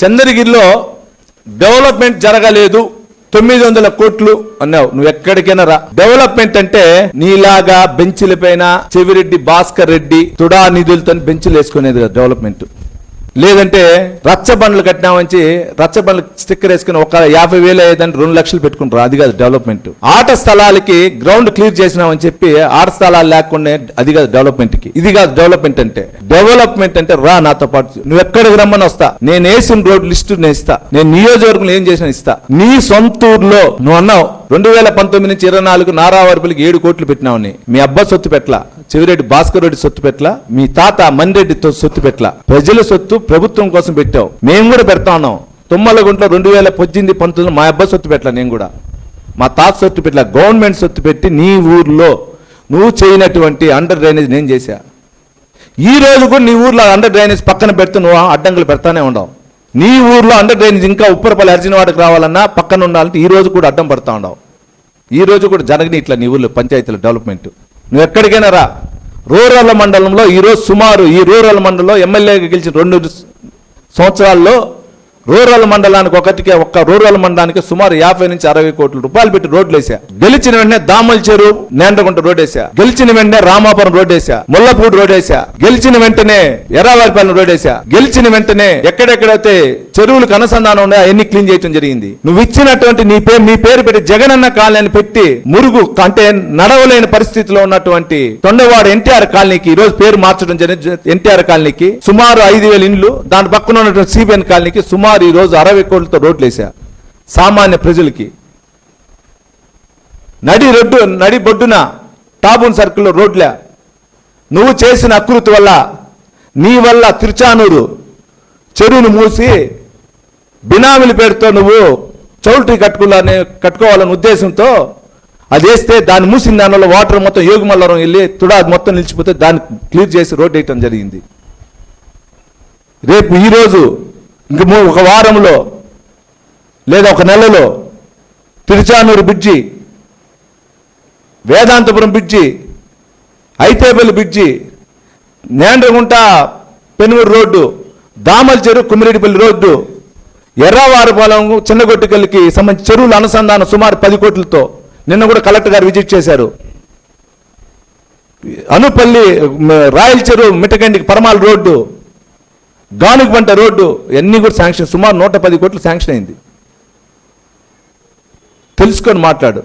చంద్రగిరిలో development జరగలేదు 900 కోట్లు అన్నావు. నువ్వు ఎక్కడికైనా రా. డెవలప్మెంట్ అంటే నీలాగా బెంచ్ల పైన చెవిరెడ్డి భాస్కర్ రెడ్డి తుడా నిధులతో బెంచ్లు వేసుకునేది కదా డెవలప్మెంట్. లేదంటే రచ్చబండ్లు కట్టినామంచి రచ్చబండ్లు స్టిక్కర్ వేసుకుని ఒక 50,000 అయ్యేదని 2 లక్షలు పెట్టుకుంటారు. అది కాదు డెవలప్మెంట్. ఆట స్థలాలకి గ్రౌండ్ క్లియర్ చేసినామని చెప్పి ఆట స్థలాలు లేకుండా అది కాదు డెవలప్మెంట్ కి. ఇది కాదు డెవలప్మెంట్ అంటే. డెవలప్మెంట్ అంటే రా నాతో పాటు. నువ్వు ఎక్కడికి రమ్మని వస్తా. నేను వేసిన రోడ్ లిస్టు నేను ఇస్తా. నేను నియోజకవర్గంలో ఏం చేసినా ఇస్తా. నీ సొంత ఊర్లో నువ్వు అన్నావు 2019 నుంచి 24 నారావారిపల్లికి 7 కోట్లు పెట్టినావని. మీ అబ్బా సొత్తు పెట్ల, చెవిరెడ్డి భాస్కర్ రెడ్డి సొత్తు పెట్ల, మీ తాత మన్రెడ్డితో సొత్తు పెట్ల. ప్రజల సొత్తు ప్రభుత్వం కోసం పెట్టావు. మేము కూడా పెడతా ఉన్నాం. తుమ్మలగుంట్లో 2018-19 మా అబ్బా సొత్తు పెట్ల, నేను కూడా మా తాత సొత్తు పెట్ల. గవర్నమెంట్ సొత్తు పెట్టి నీ ఊర్లో నువ్వు చేయనటువంటి అండర్ డ్రైనేజ్ నేను చేశా. ఈ రోజు కూడా నీ ఊర్లో అండర్ డ్రైనేజ్ పక్కన పెడుతూ నువ్వు అడ్డంకులు పెడతానే ఉండవు. నీ ఊర్లో అండర్ డ్రైనేజ్ ఇంకా ఉప్పరపల్లి అర్జునవాడకు రావాలన్నా పక్కన ఉండాలంటే ఈ రోజు కూడా అడ్డం పడతా ఉండవు. ఈ రోజు కూడా జరగని ఇట్లా నీ ఊర్లో పంచాయతీల డెవలప్మెంట్. నువ్వు ఎక్కడికైనా రా. రూరల్ మండలంలో ఈరోజు సుమారు ఈ రూరల్ మండలంలో ఎమ్మెల్యేగా గెలిచిన 2 సంవత్సరాల్లో రూరల్ మండలానికి ఒక్క రూరల్ మండలానికి సుమారు 50 నుంచి 60 కోట్ల రూపాయలు పెట్టి రోడ్లు వేసా. గెలిచిన వెంటనే దామల చెరువు నేండ్రగుంట రోడ్ వేసా. గెలిచిన వెంటనే రామాపురం రోడ్ వేసా. ముల్లపూడి రోడ్ వేసా. గెలిచిన వెంటనే ఎర్రావారిపల్లి రోడ్ వేసా. గెలిచిన వెంటనే ఎక్కడెక్కడైతే చెరువులకు అనుసంధానం ఉన్నాయో అవన్నీ క్లీన్ చేయడం జరిగింది. నువ్వు ఇచ్చినటువంటి నీ పేరు పెట్టి జగనన్న కాలనీ పెట్టి మురుగు అంటే నడవలేని పరిస్థితిలో ఉన్నటువంటి తొండవాడ ఎన్టీఆర్ కాలనీకి ఈ రోజు పేరు మార్చడం జరిగింది. ఎన్టీఆర్ కాలనీకి సుమారు 5,000 ఇండ్లు, దాని పక్కన ఉన్నటువంటి సిబిఎన్ కాలనీకి సుమారు ఈ రోజు 60 కోట్లతో రోడ్లు వేసా. సామాన్య ప్రజలకి నడి బొడ్డున టాబూన్ సర్కిల్లో రోడ్లే. నువ్వు చేసిన అకృతి వల్ల నీ వల్ల తిరుచానూరు చెరువును మూసి బినామీల పేరుతో నువ్వు చౌల్ట్రీ కట్టుకోవాలనే ఉద్దేశంతో అది వేస్తే దాన్ని మూసిన దానివల్ల వాటర్ మొత్తం యోగిమల్లరం వెళ్ళి తుడా మొత్తం నిలిచిపోతే దాన్ని క్లియర్ చేసి రోడ్ వేయటం జరిగింది. రేపు ఈరోజు ఇంక ఒక వారంలో లేదా ఒక నెలలో Tiruchanur bridge, Vedanthapuram bridge, Aithepalli bridge, Nendragunta Penumuru road, Damala చెరువు కుమ్మిరెడ్డిపల్లి రోడ్డు, ఎర్రవారిపాలెం చిన్నగొట్టికల్లికి సంబంధించి చెరువుల అనుసంధానం సుమారు 10 కోట్లతో నిన్న కూడా కలెక్టర్ గారు విజిట్ చేశారు. అనుపల్లి రాయల చెరువు మిట్టగండికి పరమాల రోడ్డు, గానుగుబంట రోడ్డు ఇవన్నీ కూడా శాంక్షన్ సుమారు 110 కోట్లు శాంక్షన్ అయింది. తెలుసుకొని మాట్లాడు.